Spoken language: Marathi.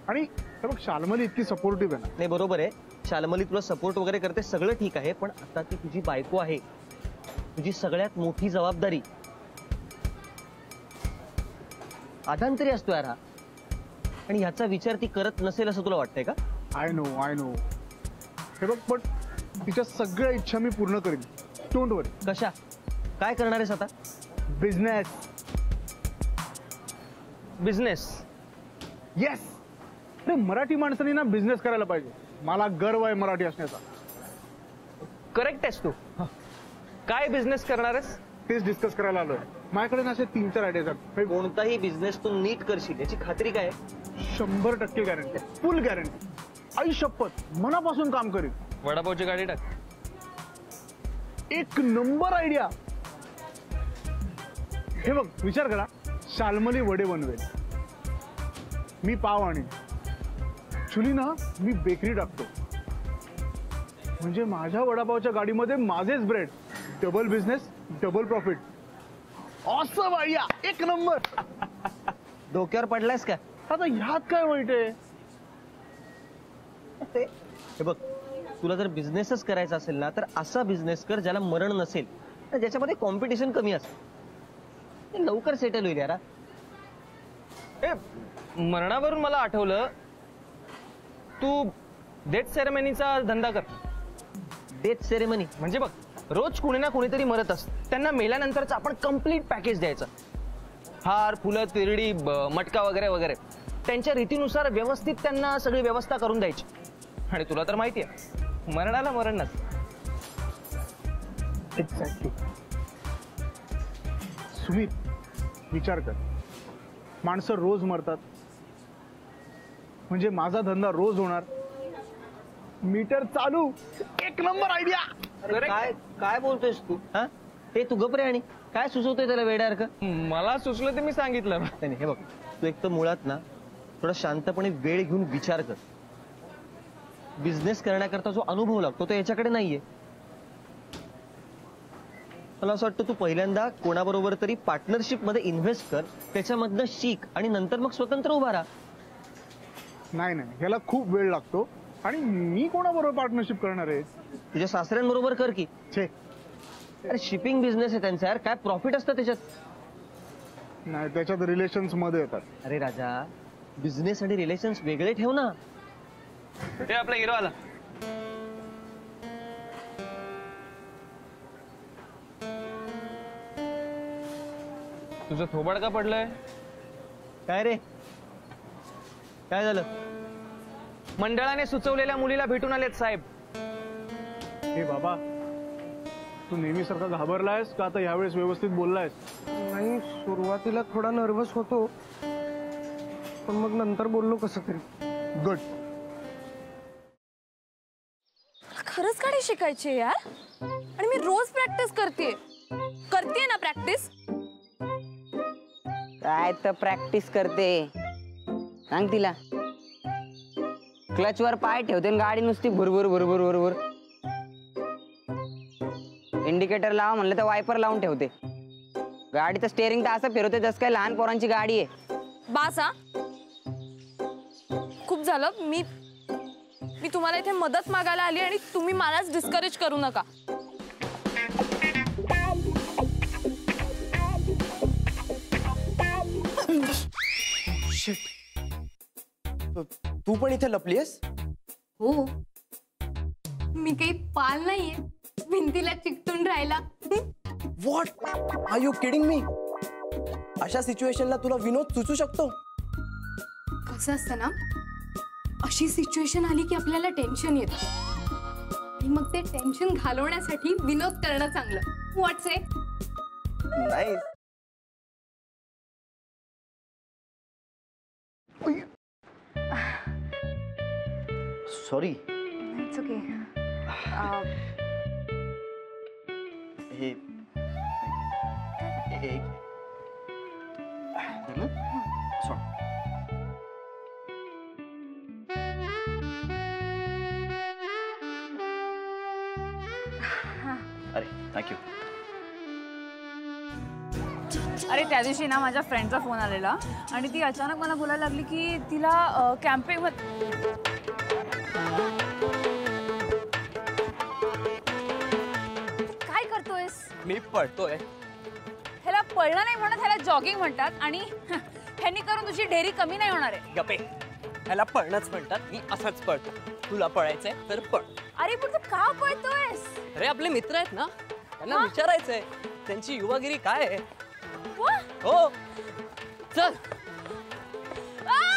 आणि हे बघ शाल्मली इतकी सपोर्टिव्ह आहे ना. नाही बरोबर आहे, शाल्मली तुला सपोर्ट वगैरे करते, सगळं ठीक आहे, पण आता ती तुझी बायको आहे, तुझी सगळ्यात मोठी जबाबदारी. आधांतरी असतो यार हा, आणि ह्याचा विचार ती करत नसेल असं तुला वाटतंय का? I know. हे बघ, पण तिच्या सगळ्या इच्छा मी पूर्ण करीन. डोंट वरी. कशा काय करणार आहेस आता? बिझनेस. बिझनेस? येस. अरे मराठी माणसांनी ना बिझनेस करायला पाहिजे. मला गर्व आहे मराठी असण्याचा. करेक्ट आहेस तू. काय बिझनेस करणार आहेस? तेच डिस्कस करायला आलोय. माझ्याकडे ना असे 3-4 आयडियाज आहेत. कोणताही बिझनेस तू नीट करशील याची खात्री काय? 100% गॅरंटी, फुल गॅरंटी. आई शपथ, मनापासून काम करीन. वडापावची गाडी टाक. एक नंबर आयडिया. हे बघ, विचार करा, शाल्मली वडे बनवेल, मी पाव आणीन, ऍक्च्युली ना मी बेकरी टाकतो, म्हणजे माझ्या वडापावच्या गाडीमध्ये माझेच bread. Double business, double profit. Awesome idea, एक नंबर. डोक्यावर पडलायस का? आता ह्यात काय वाईट आहे? हे बघ, तुला जर बिझनेसच करायचा असेल ना तर असा बिझनेस कर ज्याला मरण नसेल, तर ज्याच्यामध्ये कॉम्पिटिशन कमी असेल, ते लवकर सेटल होईल यार. मरणावरून मला आठवलं, तू डेथ सेरेमनीचा धंदा कर. डेथ सेरेमनी म्हणजे बघ, रोज कुणी ना कुणीतरी मरत असत, त्यांना मेल्यानंतरच आपण कम्प्लीट पॅकेज द्यायचं. हार, फुलं, तिरडी, मटका वगैरे वगैरे, त्यांच्या रीतीनुसार व्यवस्थित त्यांना सगळी व्यवस्था करून द्यायची. आणि तुला तर माहिती आहे, मरणाला मरण नसतं. एक्झॅक्टली. सुमित, विचार कर, माणसं रोज मरतात, म्हणजे माझा धंदा रोज होणार, मीटर चालू. एक नंबर आयडिया. काय काय बोलतोयस तू? हा, ते तू गप रे. आणि काय सुचवतोय त्याला वेड्यासारखं? मला सुचलं ते मी सांगितलं. नाही, हे बघ, तू एक तर मुळात ना थोडा शांतपणे वेळ घेऊन विचार कर. बिझनेस करण्याकरता जो अनुभव लागतो तो याच्याकडे नाहीये. मला असं वाटतं तू पहिल्यांदा कोणाबरोबर तरी पार्टनरशिप मध्ये इन्व्हेस्ट कर, त्याच्यामधनं शिक, आणि नंतर मग स्वतंत्र उभा राहा. नाही, ह्याला खूप वेळ लागतो, आणि मी कोणाबरोबर पार्टनरशिप करणार आहे? तुझ्या सासऱ्यांबरोबर कर की. छे, अरे शिपिंग बिझनेस आहे त्यांचा यार, काय प्रॉफिट असतं त्याच्यात? नाही, त्याच्यात रिलेशन्स मध्ये येतात. अरे राजा, बिझनेस आणि रिलेशन्स वेगळे ठेव ना. ते आपला हिरो आला. तुझं थोबाड का पडलंय? काय रे, काय झालं? मंडळाने सुचवलेल्या मुलीला भेटून आलेत साहेब. हे बाबा, तू नेहमीसारखा घाबरलायस का आता यावेळेस व्यवस्थित बोललायस? नाही, सुरुवातीला थोडा नर्वस होतो, पण मग नंतर बोललो कसं तरी. गुड. खरंच गाडी शिकायची यार, आणि मी रोज प्रॅक्टिस करते ना प्रॅक्टिस. काय तर प्रॅक्टिस करते, सांग तिला. क्लच वर पाय ठेवते आणि गाडी नुसती भुरभुर भुरभुर भुरभुर. इंडिकेटर लावा म्हणलं तर वायपर लावून ठेवते. गाडीचं स्टेअरिंग तर असं फिरवते जसं काय लहान पोरांची गाडी आहे. बास हा, खूप झालं. मी तुम्हाला इथे मदत मागायला आली आणि तुम्ही मलाच डिस्करेज करू नका. तू पण इथे लपलीयस? हो, मी काही पाल नाहीये भिंतीला चिकटून राहिला. What are you kidding me? अशा सिच्युएशनला तुला विनोद सुचू शकतो? कसं असतं ना, अशी सिच्युएशन आली की आपल्याला टेन्शन येतं, आणि मग ते टेन्शन घालवण्यासाठी विनोद करणं चांगलं. व्हॉट्स इट? नाही, सॉरी. It's okay. हे अरे थँक्यू. अरे त्या दिवशी ना माझ्या फ्रेंडचा फोन आलेला आणि ती अचानक मला बोलायला लागली की तिला कॅम्पिंग काय करतोयस? मी पळतोय. ह्याला पळणं नाही म्हणत, ह्याला जॉगिंग म्हणतात आणि ह्यांनी करून तुझी ढेरी कमी नाही होणार आहे. गपे, ह्याला पळणंच म्हणतात. मी असंच पळतो. तुला पळायचंय तर पळ. अरे पण तू का पळतोयस? अरे आपले मित्र आहेत ना, त्यांना विचारायचंय त्यांची युवागिरी काय आहे. वा! हो चल. आ!